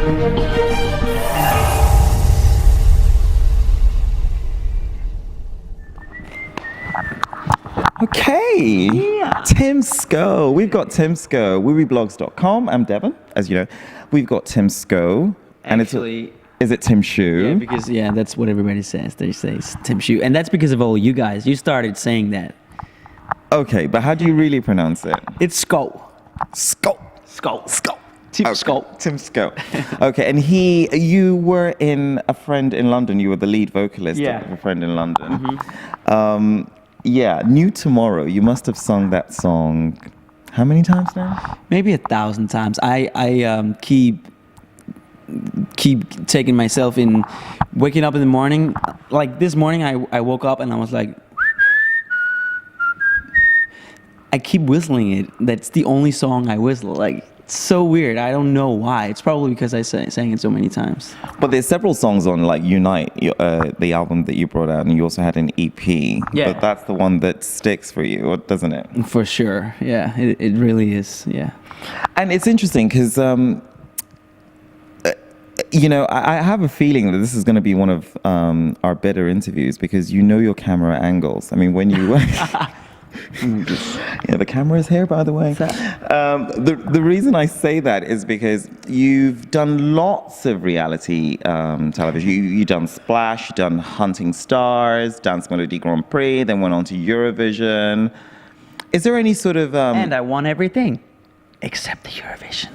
Okay. Yeah. Tim Schou. We've got Tim Schou. wiwibloggs.com. I'm Devon, as you know. We've got Tim Schou. And Actually, is it Tim Schou? yeah, because that's what everybody says. They say it's Tim Schou, and that's because of all you guys. You started saying that. Okay, but how do you really pronounce it? It's Schou. Schou. Schou. Schou. Tim Schou. Tim Schou. Okay, and you were in A Friend in London. You were the lead vocalist of A Friend in London. Mm-hmm. Yeah, New Tomorrow. You must have sung that song how many times now? Maybe 1,000 times. I keep taking myself in, waking up in the morning. Like this morning, I woke up and I was like, I keep whistling it. That's the only song I whistle. Like, it's so weird. I don't know why. It's probably because I sang it so many times. But there's several songs on like Unite, the album that you brought out, and you also had an EP. Yeah. But that's the one that sticks for you, doesn't it? For sure. Yeah, it really is. Yeah. And it's interesting because, you know, I have a feeling that this is going to be one of our better interviews because you know your camera angles. I mean, when you... Yeah, the camera is here, by the way. The reason I say that is because you've done lots of reality television. You've done Splash, you've done Hunting Stars, Dance Melody Grand Prix, then went on to Eurovision. Is there any sort of... And I won everything except the Eurovision.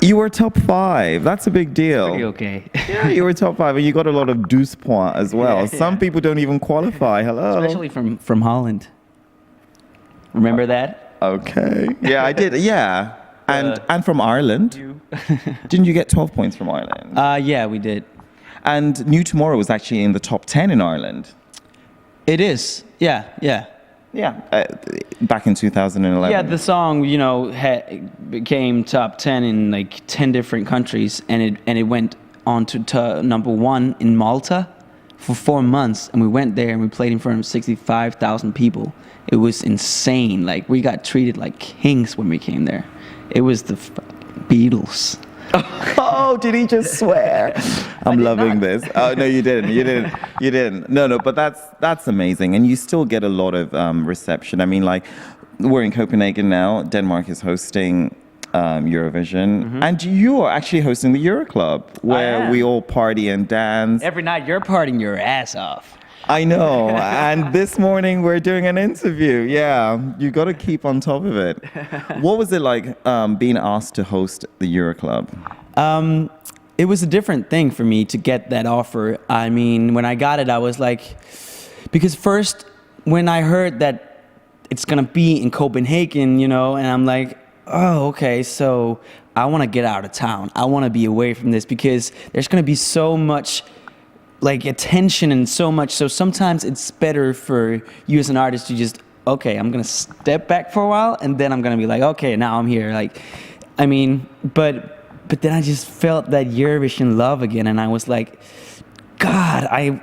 You were top 5. That's a big deal. Pretty okay. Yeah, you were top 5, and you got a lot of douze points as well. Yeah. Some people don't even qualify. Hello. Especially from Holland. Remember that? Okay. Yeah, I did. Yeah. And from Ireland. Didn't you get 12 points from Ireland? Yeah, we did. And New Tomorrow was actually in the top 10 in Ireland. It is. Yeah. Yeah. Back in 2011. Yeah, the song, you know, became top 10 in like 10 different countries, and it went on to number 1 in Malta for 4 months, and we went there and we played in front of 65,000 people. It was insane. Like, we got treated like kings when we came there. It was the Beatles. Oh, did he just swear? I'm loving this. Oh, no, you didn't. You didn't. No, but that's amazing. And you still get a lot of reception. I mean, like, we're in Copenhagen now. Denmark is hosting Eurovision. Mm-hmm. And you're actually hosting the Euro Club, where we all party and dance. Every night you're partying your ass off. I know. And this morning we're doing an interview. Yeah, you got to keep on top of it. What was it like being asked to host the Euro Club? It was a different thing for me to get that offer. I mean, when I got it, I was like, because first, when I heard that it's going to be in Copenhagen, you know, and I'm like, oh, okay, so I want to get out of town. I want to be away from this because there's going to be so much like attention and so much. So sometimes it's better for you as an artist to just, okay, I'm going to step back for a while and then I'm going to be like, okay, now I'm here. Like, I mean, but then I just felt that Eurovision love again. And I was like, God, I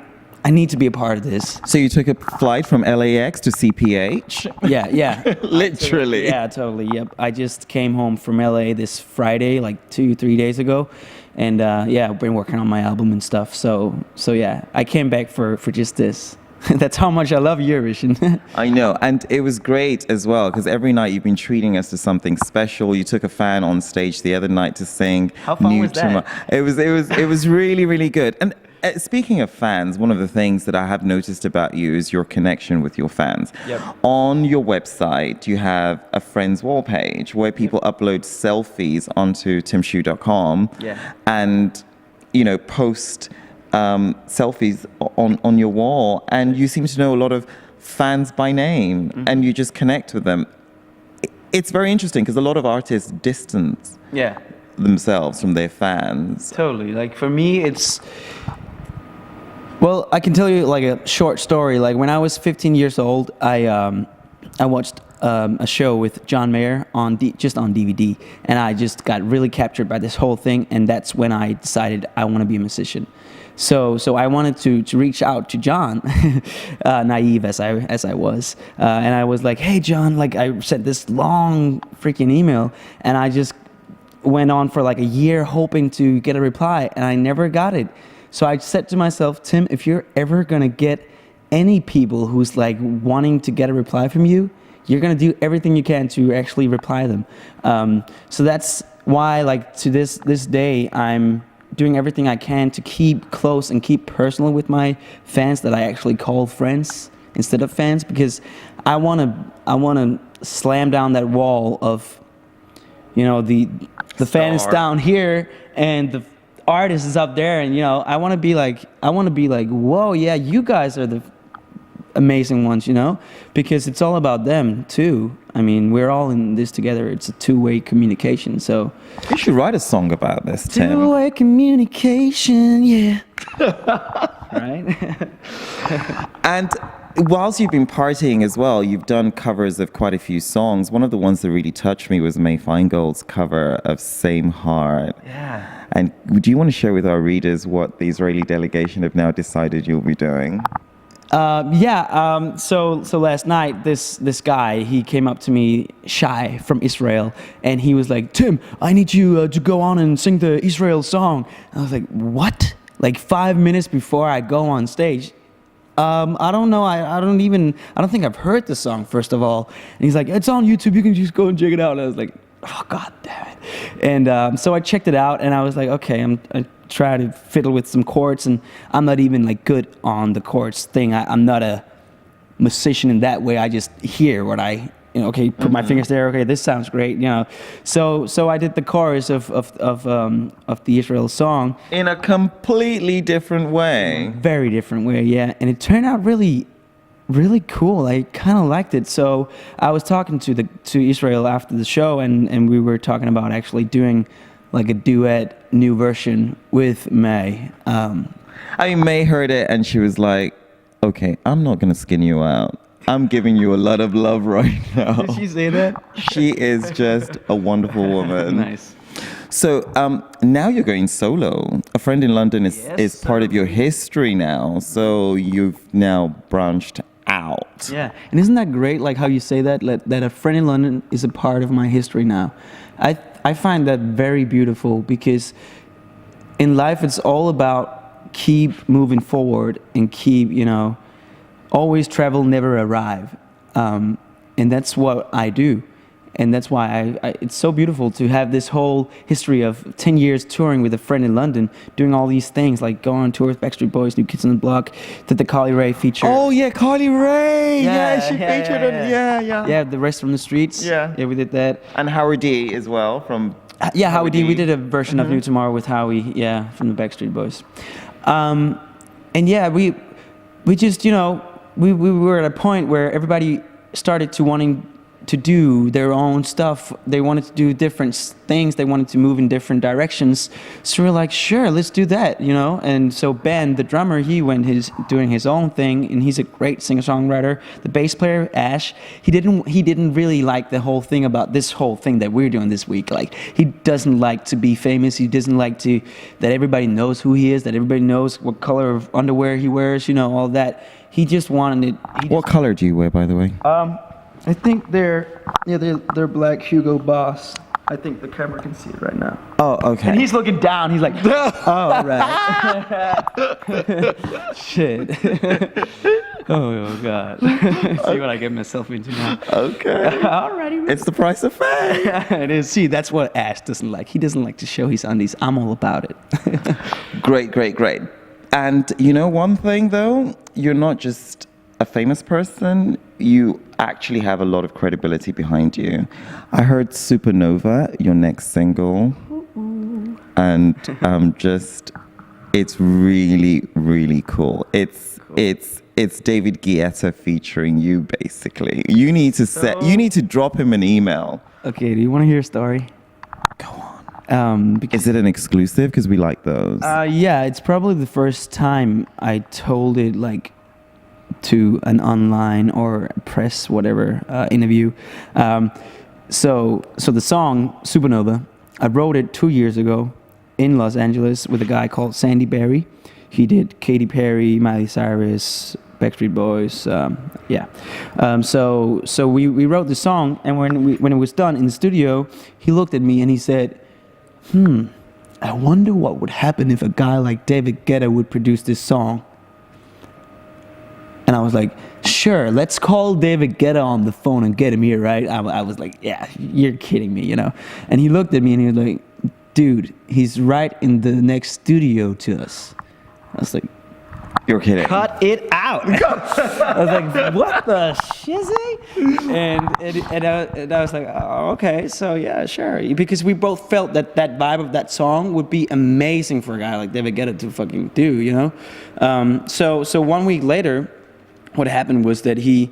need to be a part of this. So you took a flight from LAX to CPH? Yeah. Literally. Yeah, totally. Yep. I just came home from LA this Friday, like 2-3 days ago. And yeah, I've been working on my album and stuff. So yeah, I came back for just this. That's how much I love Eurovision. I know, and it was great as well because every night you've been treating us to something special. You took a fan on stage the other night to sing. How fun was that? It was really, really good. And speaking of fans, one of the things that I have noticed about you is your connection with your fans. Yep. On your website, you have a friends wall page where people upload selfies onto timschou.com and, you know, post selfies on your wall, and you seem to know a lot of fans by name, and you just connect with them. It's very interesting because a lot of artists distance themselves from their fans. Totally. Like for me, well, I can tell you like a short story. Like when I was 15 years old, I watched a show with John Mayer just on DVD, and I just got really captured by this whole thing, and that's when I decided I want to be a musician. So I wanted to reach out to John, naive as I was, and I was like, hey John, like I sent this long freaking email, and I just went on for like a year hoping to get a reply, and I never got it. So I said to myself, Tim, if you're ever gonna get any people who's like wanting to get a reply from you, you're gonna do everything you can to actually reply them. So that's why, like, to this day, I'm doing everything I can to keep close and keep personal with my fans that I actually call friends instead of fans, because I wanna slam down that wall of, you know, the fan is down here and the artist is up there, and you know, I want to be like, whoa, yeah, you guys are the amazing ones, you know, because it's all about them too. I mean, we're all in this together. It's a two-way communication. So you should write a song about this, Tim. Two-way communication, yeah. Right. And whilst you've been partying as well, you've done covers of quite a few songs. One of the ones that really touched me was May Feingold's cover of Same Heart. Yeah. And do you want to share with our readers what the Israeli delegation have now decided you'll be doing? So last night, this guy, he came up to me, Shai from Israel, and he was like, Tim, I need you to go on and sing the Israel song. And I was like, what? Like 5 minutes before I go on stage. I don't know. I don't think I've heard the song, first of all. And he's like, it's on YouTube. You can just go and check it out. And I was like, oh, God damn it. And so I checked it out, and I was like, okay, I try to fiddle with some chords, and I'm not even like good on the chords thing. I'm not a musician in that way. I just hear what okay, put my fingers there. Okay, this sounds great, you know. So I did the chorus of the Israel song in a completely different way. Very different way, yeah. And it turned out really, really cool. I kind of liked it. So I was talking to Israel after the show, and we were talking about actually doing like a duet new version with May. I mean, May heard it and she was like, okay, I'm not gonna skin you out. I'm giving you a lot of love right now. Did she say that? She is just a wonderful woman. Nice. So now you're going solo. A Friend in London is part of your history now. So you've now branched out. Yeah, and isn't that great? Like how you say that A Friend in London is a part of my history now. I find that very beautiful, because in life it's all about keep moving forward and keep, you know, always travel, never arrive. And that's what I do. And that's why it's so beautiful to have this whole history of 10 years touring with A Friend in London, doing all these things, like going on tour with Backstreet Boys, New Kids on the Block, did the Carly Rae feature. Oh, yeah, Carly Rae. Yeah, she featured on, yeah. Yeah, The Rest from the Streets. Yeah, we did that. And Howie D as well from... Yeah, Howie D. We did a version of New Tomorrow with Howie, from the Backstreet Boys. And yeah, we just, you know, we were at a point where everybody started to wanting to do their own stuff. They wanted to do different things. They wanted to move in different directions. So we're like, sure, let's do that, you know? And so Ben, the drummer, he went doing his own thing, and he's a great singer-songwriter. The bass player, Ash, he didn't really like the whole thing about this whole thing that we're doing this week. Like, he doesn't like to be famous. He doesn't like that everybody knows who he is, that everybody knows what color of underwear he wears, you know, all that. He just wanted it. What color do you wear, by the way? I think they're black Hugo Boss. I think the camera can see it right now. Oh, okay. And he's looking down. He's like, oh, right. Shit. Oh, God. See what I get myself into now. Okay. Alrighty. It's the price of fame. It is. See, that's what Ash doesn't like. He doesn't like to show his undies. I'm all about it. Great. And you know one thing, though? You're not just a famous person. You actually have a lot of credibility behind you. I heard Supernova, your next single, and it's really, really cool. It's David Guetta featuring you, basically. You need to drop him an email. Okay, do you want to hear a story? Go on. Is it an exclusive? Because we like those. Yeah, it's probably the first time I told it like to an online or press whatever interview. So the song Supernova, I wrote it 2 years ago in Los Angeles with a guy called Sandy Berry. He did Katy Perry, Miley Cyrus, Backstreet Boys. So we wrote the song, and when it was done in the studio, he looked at me and he said, I wonder what would happen if a guy like David Guetta would produce this song. And I was like, sure, let's call David Guetta on the phone and get him here, right? I was like, yeah, you're kidding me, you know? And he looked at me and he was like, dude, he's right in the next studio to us. I was like, You're kidding. cut it out. I was like, what the shizzy? And I was like, oh, okay, so yeah, sure. Because we both felt that vibe of that song would be amazing for a guy like David Guetta to fucking do, you know? So 1 week later, what happened was that he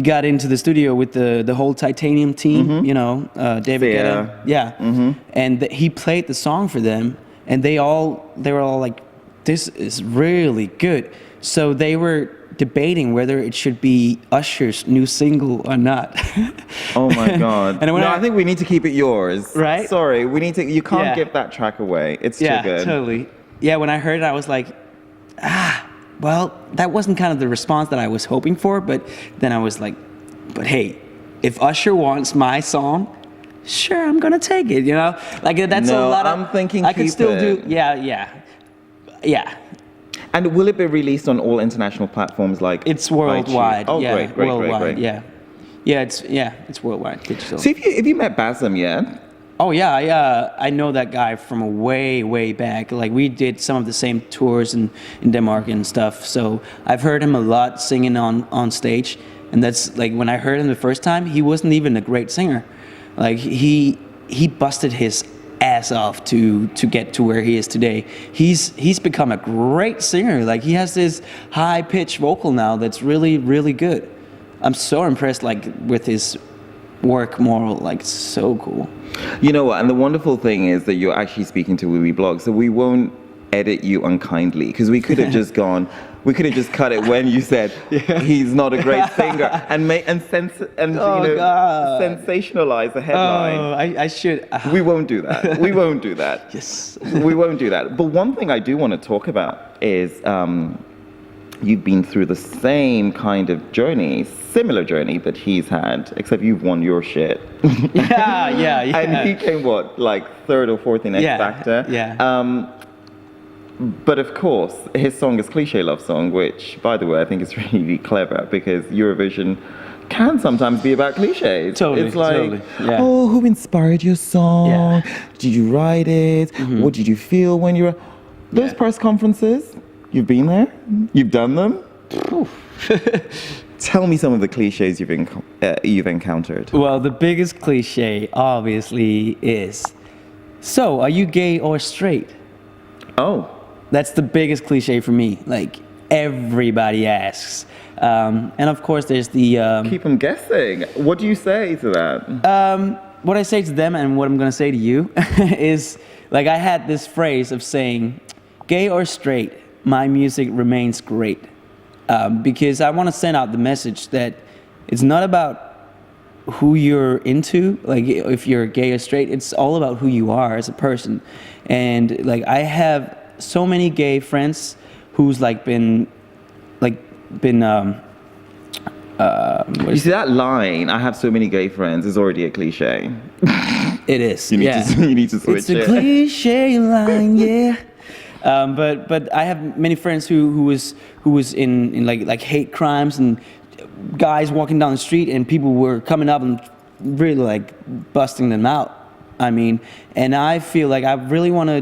got into the studio with the whole Titanium team, you know, David Guetta. Yeah. And he played the song for them, and they were all like, this is really good. So they were debating whether it should be Usher's new single or not. Oh my God. And I think we need to keep it yours. Right? Sorry, you can't give that track away. It's too good. Yeah, totally. Yeah, when I heard it, I was like, well, that wasn't kind of the response that I was hoping for, but then I was like, but hey, if Usher wants my song, sure, I'm gonna take it, you know? Like, that's a lot of... I'm thinking I could keep still it. do... Yeah. And will it be released on all international platforms like It's worldwide. iTunes? Oh, yeah, great, worldwide, great. Yeah, it's worldwide, digital. So if you met Basim, yeah? Oh yeah, I know that guy from way back. Like, we did some of the same tours in Denmark and stuff. So I've heard him a lot singing on stage, and that's like, when I heard him the first time, he wasn't even a great singer. Like, he busted his ass off to get to where he is today. He's become a great singer. Like, he has this high pitched vocal now that's really good. I'm so impressed, like, with his work more, like, so cool. You know what? And the wonderful thing is that you're actually speaking to wiwibloggs, so we won't edit you unckindly, because we could have just cut it when you said he's not a great singer and sensationalize the headline. Oh, I should. We won't do that. We won't do that. Yes. We won't do that. But one thing I do want to talk about is you've been through the same kind of journey, similar journey that he's had, except you've won your shit. Yeah. And he came, like third or fourth in X Factor? Yeah. But of course, his song is Cliche Love Song, which, by the way, I think is really clever, because Eurovision can sometimes be about cliches. Totally, it's like, totally. Yeah. Oh, who inspired your song? Yeah. Did you write it? What did you feel when you were... Those press conferences, you've been there? You've done them? Tell me some of the cliches you've encountered. Well, the biggest cliche, obviously, is, so, are you gay or straight? Oh. That's the biggest cliche for me. Like, everybody asks. And of course, there's the... Keep them guessing. What do you say to that? What I say to them, and what I'm going to say to you, is, like, I had this phrase of saying, gay or straight, my music remains great. Because I want to send out the message that it's not about who you're into, like, if you're gay or straight, it's all about who you are as a person. And, like, I have so many gay friends who's, like, been you see that line, I have so many gay friends, is already a cliche. It is. You need to switch it. It's a cliche line, yeah. But I have many friends who was in like hate crimes, and guys walking down the street and people were coming up and really, like, busting them out. I mean, and I feel like I really want to,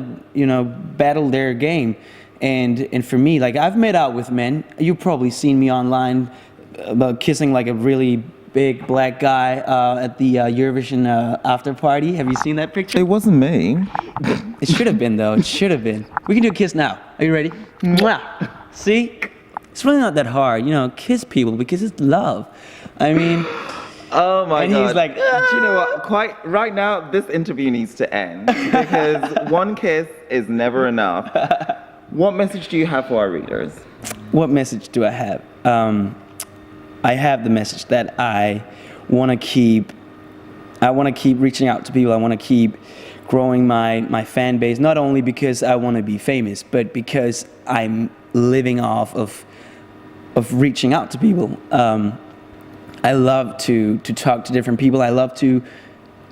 battle their game. And for me, like, I've made out with men. You've probably seen me online about kissing, like, a really big black guy at the Eurovision after party. Have you seen that picture? It wasn't me. It should have been, though. It should have been. We can do a kiss now. Are you ready? Mwah. See? It's really not that hard, kiss people, because it's love. I mean... Oh my God. And he's like, do you know what? Quite right now, this interview needs to end, because one kiss is never enough. What message do you have for our readers? What message do I have? I have the message that I want to keep reaching out to people. I want to keep growing my fan base, not only because I want to be famous, but because I'm living off of reaching out to people. I love to talk to different people. I love to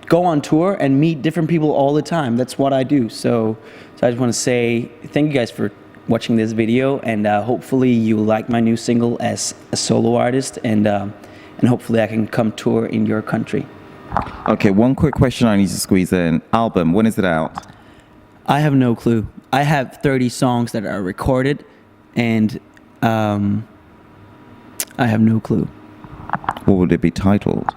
go on tour and meet different people all the time. That's what I do. So I just want to say thank you guys for watching this video, and hopefully you like my new single as a solo artist, and hopefully I can come tour in your country. Okay, one quick question I need to squeeze in. Album, when is it out? I have no clue. I have 30 songs that are recorded, and I have no clue. What would it be titled?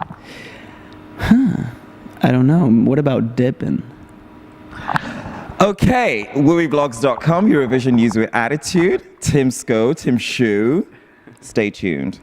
I don't know. What about Dippin'? Okay, wiwibloggs.com, Eurovision News with Attitude. Tim Schou. Stay tuned.